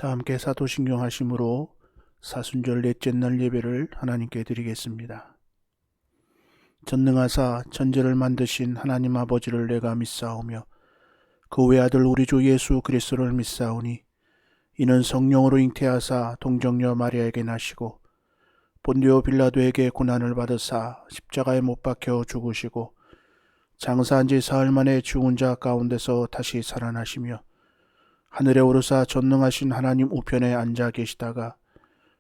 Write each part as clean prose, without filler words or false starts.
다 함께 사도신경 하심으로 사순절 넷째 날 예배를 하나님께 드리겠습니다. 전능하사 천지를 만드신 하나님 아버지를 내가 믿사오며 그 외아들 우리 주 예수 그리스도를 믿사오니 이는 성령으로 잉태하사 동정녀 마리아에게 나시고 본디오 빌라도에게 고난을 받으사 십자가에 못 박혀 죽으시고 장사한 지 사흘 만에 죽은 자 가운데서 다시 살아나시며 하늘에 오르사 전능하신 하나님 우편에 앉아 계시다가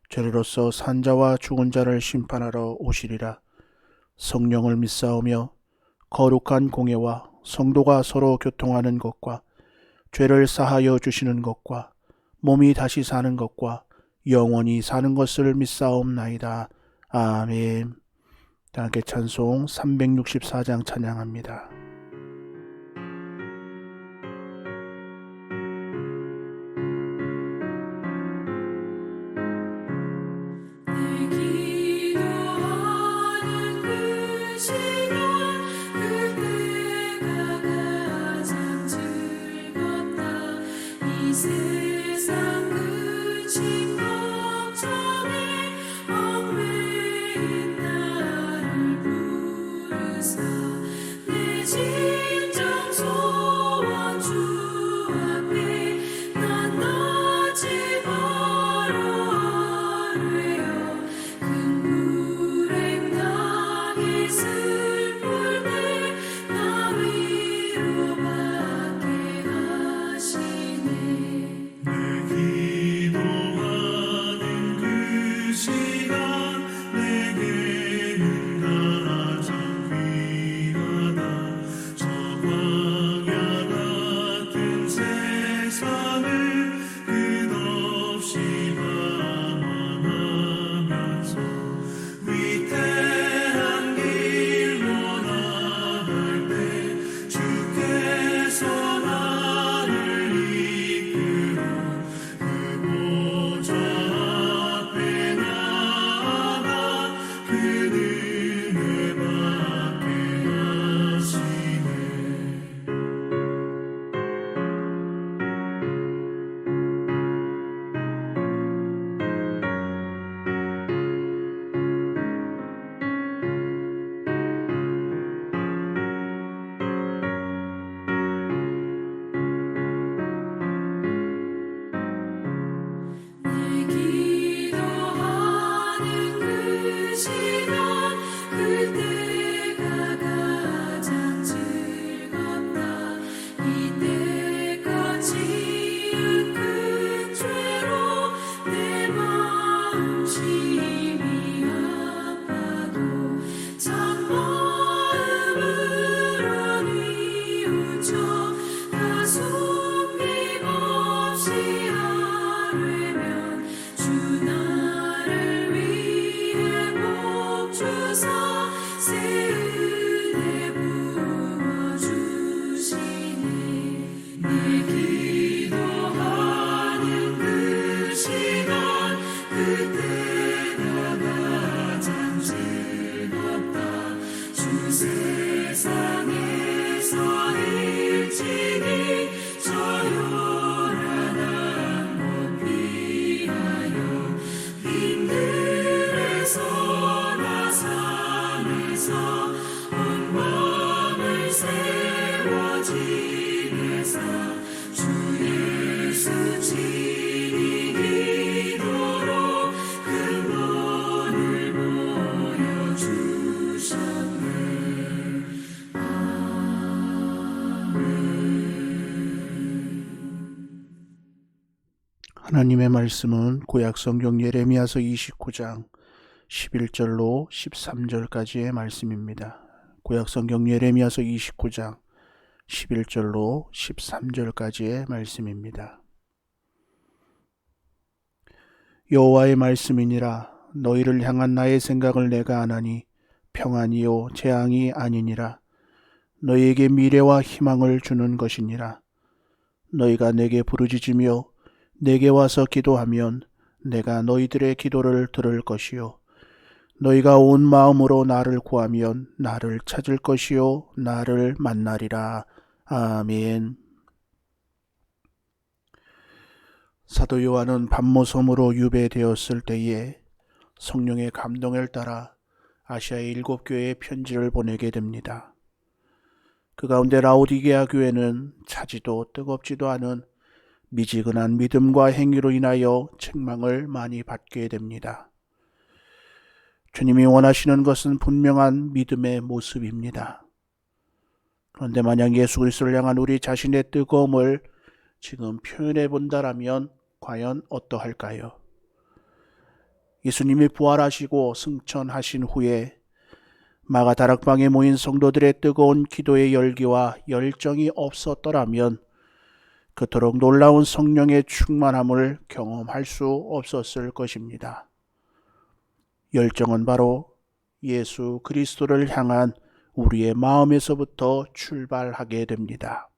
죄로서 산 자와 죽은 자를 심판하러 오시리라. 성령을 믿사오며 거룩한 공예와 성도가 서로 교통하는 것과 죄를 사하여 주시는 것과 몸이 다시 사는 것과 영원히 사는 것을 믿사옵나이다. 아멘. 다 함께 찬송 364장 찬양합니다. 세상 끝인 걱정에 얽매인 나를 부르사 내 진정 소원 주 앞에 난 나지 마려 아뢰어 큰 불행 당해 슬플 때 나 위로받게 하시네. 하나님의 말씀은 구약성경 예레미야서 29장 11절로 13절까지의 말씀입니다. 구약성경 예레미야서 29장 11절로 13절까지의 말씀입니다. 여호와의 말씀이니라. 너희를 향한 나의 생각을 내가 아나니 평안이요 재앙이 아니니라. 너희에게 미래와 희망을 주는 것이니라. 너희가 내게 부르짖으며 내게 와서 기도하면 내가 너희들의 기도를 들을 것이요 너희가 온 마음으로 나를 구하면 나를 찾을 것이요 나를 만나리라. 아멘. 사도 요한은 밤모섬으로 유배되었을 때에 성령의 감동을 따라 아시아의 7교회에 편지를 보내게 됩니다. 그 가운데 라오디게아 교회는 차지도 뜨겁지도 않은 미지근한 믿음과 행위로 인하여 책망을 많이 받게 됩니다. 주님이 원하시는 것은 분명한 믿음의 모습입니다. 그런데 만약 예수 그리스도를 향한 우리 자신의 뜨거움을 지금 표현해 본다라면 과연 어떠할까요? 예수님이 부활하시고 승천하신 후에 마가 다락방에 모인 성도들의 뜨거운 기도의 열기와 열정이 없었더라면 그토록 놀라운 성령의 충만함을 경험할 수 없었을 것입니다. 열정은 바로 예수 그리스도를 향한 우리의 마음에서부터 출발하게 됩니다.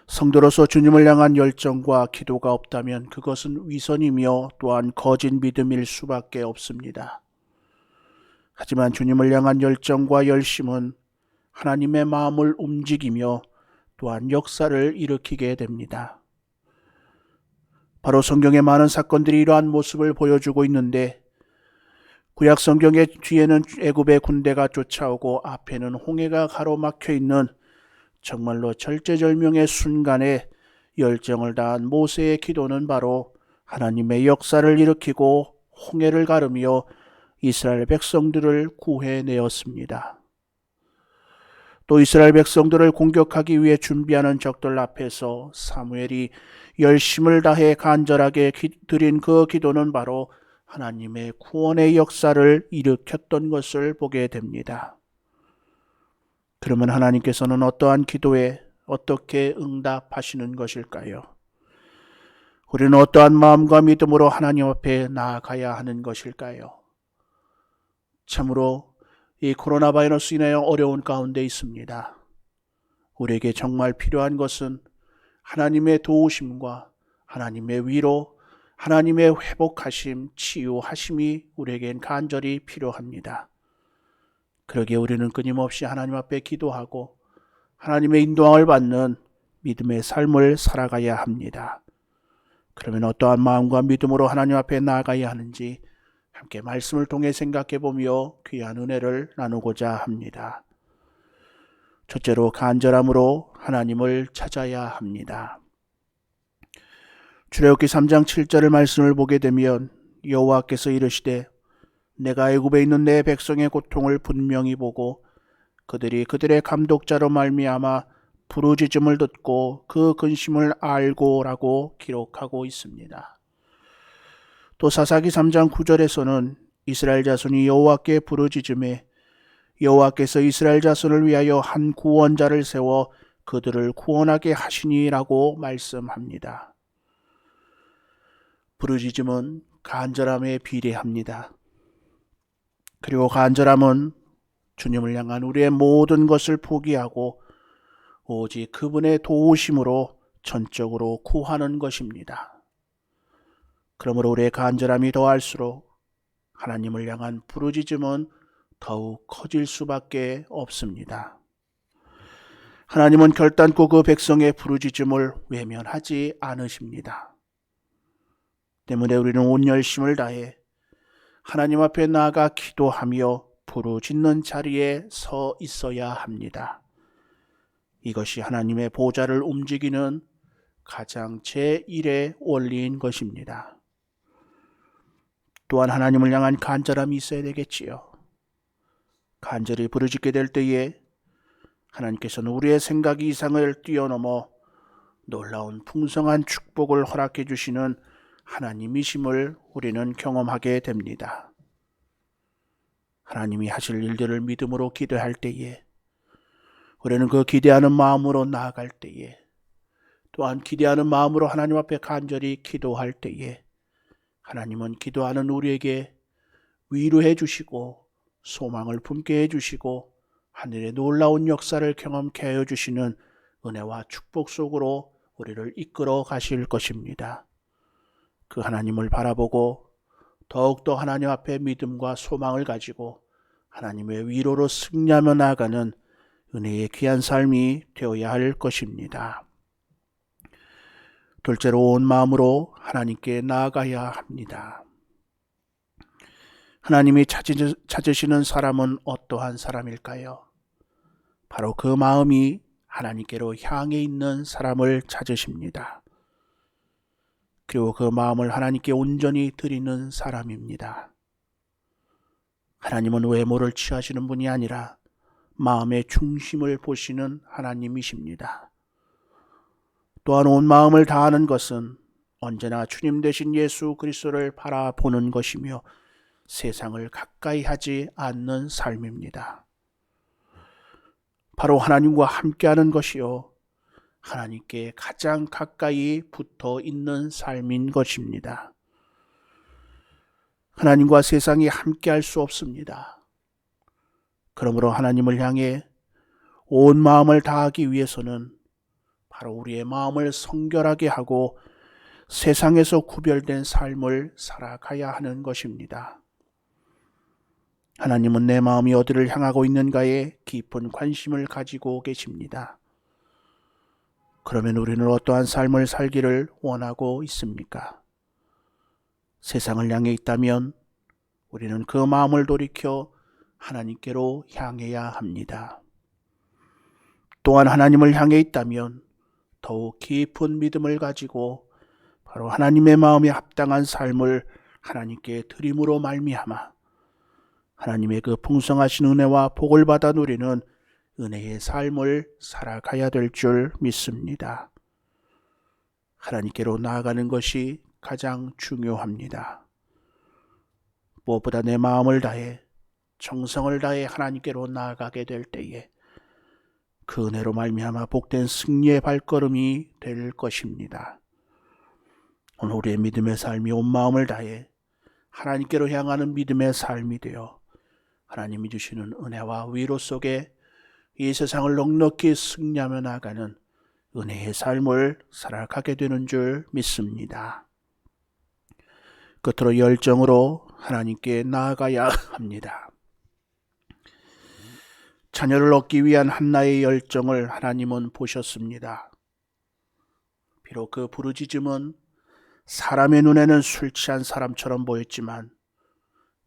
성도로서 주님을 향한 열정과 기도가 없다면 그것은 위선이며 또한 거짓 믿음일 수밖에 없습니다. 하지만 주님을 향한 열정과 열심은 하나님의 마음을 움직이며 또한 역사를 일으키게 됩니다. 바로 성경의 많은 사건들이 이러한 모습을 보여주고 있는데 구약 성경의 뒤에는 애굽의 군대가 쫓아오고 앞에는 홍해가 가로막혀 있는 정말로 절제절명의 순간에 열정을 다한 모세의 기도는 바로 하나님의 역사를 일으키고 홍해를 가르며 이스라엘 백성들을 구해내었습니다. 또 이스라엘 백성들을 공격하기 위해 준비하는 적들 앞에서 사무엘이 열심을 다해 간절하게 드린 그 기도는 바로 하나님의 구원의 역사를 일으켰던 것을 보게 됩니다. 그러면 하나님께서는 어떠한 기도에 어떻게 응답하시는 것일까요? 우리는 어떠한 마음과 믿음으로 하나님 앞에 나아가야 하는 것일까요? 참으로 이 코로나 바이러스 인하여 어려운 가운데 있습니다. 우리에게 정말 필요한 것은 하나님의 도우심과 하나님의 위로, 하나님의 회복하심, 치유하심이 우리에겐 간절히 필요합니다. 그러기에 우리는 끊임없이 하나님 앞에 기도하고 하나님의 인도함을 받는 믿음의 삶을 살아가야 합니다. 그러면 어떠한 마음과 믿음으로 하나님 앞에 나아가야 하는지 함께 말씀을 통해 생각해 보며 귀한 은혜를 나누고자 합니다. 첫째로 간절함으로 하나님을 찾아야 합니다. 출애굽기 3장 7절의 말씀을 보게 되면 여호와께서 이르시되 내가 애굽에 있는 내 백성의 고통을 분명히 보고 그들이 그들의 감독자로 말미암아 부르짖음을 듣고 그 근심을 알고라고 기록하고 있습니다. 또 사사기 3장 9절에서는 이스라엘 자손이 여호와께 부르짖음에 여호와께서 이스라엘 자손을 위하여 한 구원자를 세워 그들을 구원하게 하시니라고 말씀합니다. 부르짖음은 간절함에 비례합니다. 그리고 간절함은 주님을 향한 우리의 모든 것을 포기하고 오직 그분의 도우심으로 전적으로 구하는 것입니다. 그러므로 우리의 간절함이 더할수록 하나님을 향한 부르짖음은 더욱 커질 수밖에 없습니다. 하나님은 결단코 그 백성의 부르짖음을 외면하지 않으십니다. 때문에 우리는 온 열심을 다해 하나님 앞에 나아가 기도하며 부르짖는 자리에 서 있어야 합니다. 이것이 하나님의 보좌를 움직이는 가장 제1의 원리인 것입니다. 또한 하나님을 향한 간절함이 있어야 되겠지요. 간절히 부르짖게 될 때에 하나님께서는 우리의 생각 이상을 뛰어넘어 놀라운 풍성한 축복을 허락해 주시는 하나님이심을 우리는 경험하게 됩니다. 하나님이 하실 일들을 믿음으로 기대할 때에 우리는 그 기대하는 마음으로 나아갈 때에 또한 기대하는 마음으로 하나님 앞에 간절히 기도할 때에 하나님은 기도하는 우리에게 위로해 주시고 소망을 품게 해주시고 하늘의 놀라운 역사를 경험케 하여 주시는 은혜와 축복 속으로 우리를 이끌어 가실 것입니다. 그 하나님을 바라보고 더욱더 하나님 앞에 믿음과 소망을 가지고 하나님의 위로로 승리하며 나아가는 은혜의 귀한 삶이 되어야 할 것입니다. 둘째로 온 마음으로 하나님께 나아가야 합니다. 하나님이 찾으시는 사람은 어떠한 사람일까요? 바로 그 마음이 하나님께로 향해 있는 사람을 찾으십니다. 그리고 그 마음을 하나님께 온전히 드리는 사람입니다. 하나님은 외모를 취하시는 분이 아니라 마음의 중심을 보시는 하나님이십니다. 또한 온 마음을 다하는 것은 언제나 주님 되신 예수 그리스도를 바라보는 것이며 세상을 가까이 하지 않는 삶입니다. 바로 하나님과 함께하는 것이요, 하나님께 가장 가까이 붙어 있는 삶인 것입니다. 하나님과 세상이 함께할 수 없습니다. 그러므로 하나님을 향해 온 마음을 다하기 위해서는 바로 우리의 마음을 성결하게 하고 세상에서 구별된 삶을 살아가야 하는 것입니다. 하나님은 내 마음이 어디를 향하고 있는가에 깊은 관심을 가지고 계십니다. 그러면 우리는 어떠한 삶을 살기를 원하고 있습니까? 세상을 향해 있다면 우리는 그 마음을 돌이켜 하나님께로 향해야 합니다. 또한 하나님을 향해 있다면 더욱 깊은 믿음을 가지고 바로 하나님의 마음에 합당한 삶을 하나님께 드림으로 말미암아 하나님의 그 풍성하신 은혜와 복을 받아 누리는 은혜의 삶을 살아가야 될 줄 믿습니다. 하나님께로 나아가는 것이 가장 중요합니다. 무엇보다 내 마음을 다해 정성을 다해 하나님께로 나아가게 될 때에 그 은혜로 말미암아 복된 승리의 발걸음이 될 것입니다. 오늘 우리의 믿음의 삶이 온 마음을 다해 하나님께로 향하는 믿음의 삶이 되어 하나님이 주시는 은혜와 위로 속에 이 세상을 넉넉히 승리하며 나가는 은혜의 삶을 살아가게 되는 줄 믿습니다. 끝으로 열정으로 하나님께 나아가야 합니다. 자녀를 얻기 위한 한나의 열정을 하나님은 보셨습니다. 비록 그 부르짖음은 사람의 눈에는 술 취한 사람처럼 보였지만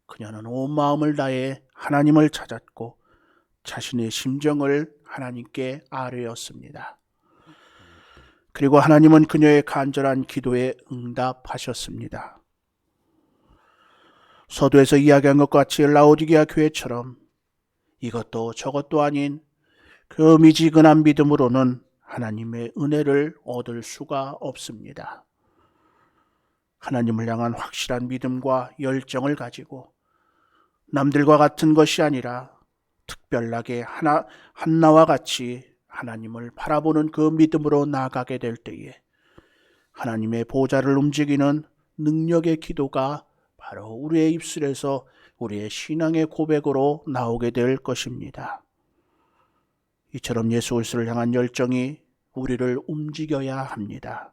그녀는 온 마음을 다해 하나님을 찾았고 자신의 심정을 하나님께 아뢰었습니다. 그리고 하나님은 그녀의 간절한 기도에 응답하셨습니다. 서두에서 이야기한 것 같이 라오디게아 교회처럼 이것도 저것도 아닌 그 미지근한 믿음으로는 하나님의 은혜를 얻을 수가 없습니다. 하나님을 향한 확실한 믿음과 열정을 가지고 남들과 같은 것이 아니라 특별하게 한나와 같이 하나님을 바라보는 그 믿음으로 나아가게 될 때에 하나님의 보좌를 움직이는 능력의 기도가 바로 우리의 입술에서 우리의 신앙의 고백으로 나오게 될 것입니다. 이처럼 예수 그리스도를 향한 열정이 우리를 움직여야 합니다.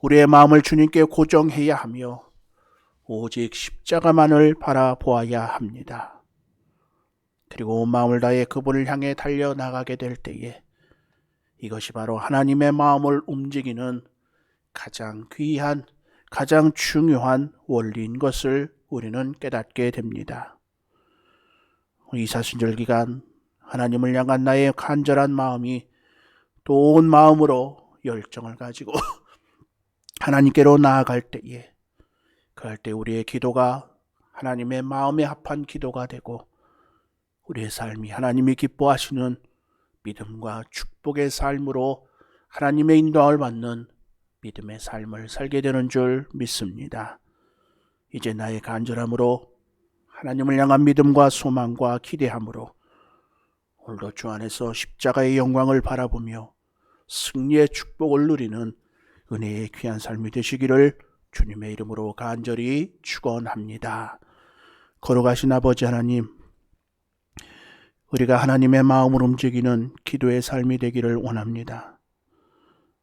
우리의 마음을 주님께 고정해야 하며 오직 십자가만을 바라보아야 합니다. 그리고 온 마음을 다해 그분을 향해 달려나가게 될 때에 이것이 바로 하나님의 마음을 움직이는 가장 귀한, 가장 중요한 원리인 것을 우리는 깨닫게 됩니다. 이 사순절 기간 하나님을 향한 나의 간절한 마음이 또 온 마음으로 열정을 가지고 하나님께로 나아갈 때에 그럴 때 우리의 기도가 하나님의 마음에 합한 기도가 되고 우리의 삶이 하나님이 기뻐하시는 믿음과 축복의 삶으로 하나님의 인도함을 받는 믿음의 삶을 살게 되는 줄 믿습니다. 이제 나의 간절함으로 하나님을 향한 믿음과 소망과 기대함으로 오늘도 주 안에서 십자가의 영광을 바라보며 승리의 축복을 누리는 은혜의 귀한 삶이 되시기를 주님의 이름으로 간절히 축원합니다. 거룩하신 아버지 하나님, 우리가 하나님의 마음을 움직이는 기도의 삶이 되기를 원합니다.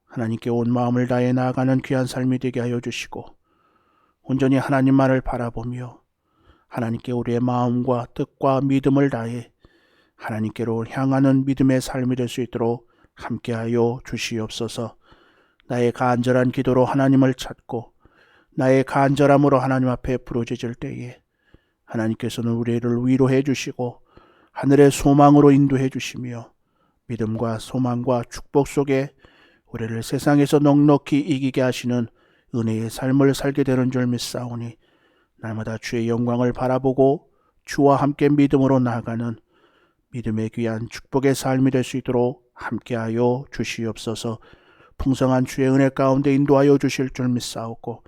하나님께 온 마음을 다해 나아가는 귀한 삶이 되게 하여 주시고 온전히 하나님만을 바라보며 하나님께 우리의 마음과 뜻과 믿음을 다해 하나님께로 향하는 믿음의 삶이 될 수 있도록 함께하여 주시옵소서. 나의 간절한 기도로 하나님을 찾고 나의 간절함으로 하나님 앞에 부르짖을 때에 하나님께서는 우리를 위로해 주시고 하늘의 소망으로 인도해 주시며 믿음과 소망과 축복 속에 우리를 세상에서 넉넉히 이기게 하시는 은혜의 삶을 살게 되는 줄 믿사오니 날마다 주의 영광을 바라보고 주와 함께 믿음으로 나아가는 믿음의 귀한 축복의 삶이 될 수 있도록 함께하여 주시옵소서. 풍성한 주의 은혜 가운데 인도하여 주실 줄 믿사오고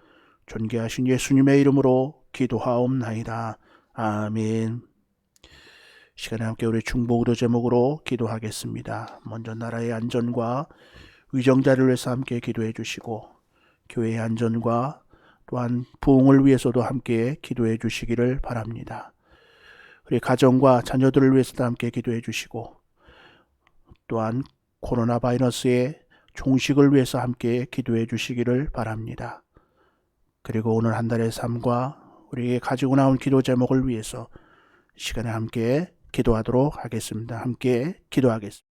존귀하신 예수님의 이름으로 기도하옵나이다. 아멘. 시간에 함께 우리 중보기도 제목으로 기도하겠습니다. 먼저 나라의 안전과 위정자를 위해서 함께 기도해 주시고 교회의 안전과 또한 부흥을 위해서도 함께 기도해 주시기를 바랍니다. 우리 가정과 자녀들을 위해서도 함께 기도해 주시고 또한 코로나 바이러스의 종식을 위해서 함께 기도해 주시기를 바랍니다. 그리고 오늘 한 달의 삶과 우리에게 가지고 나온 기도 제목을 위해서 시간에 함께 기도하도록 하겠습니다. 함께 기도하겠습니다.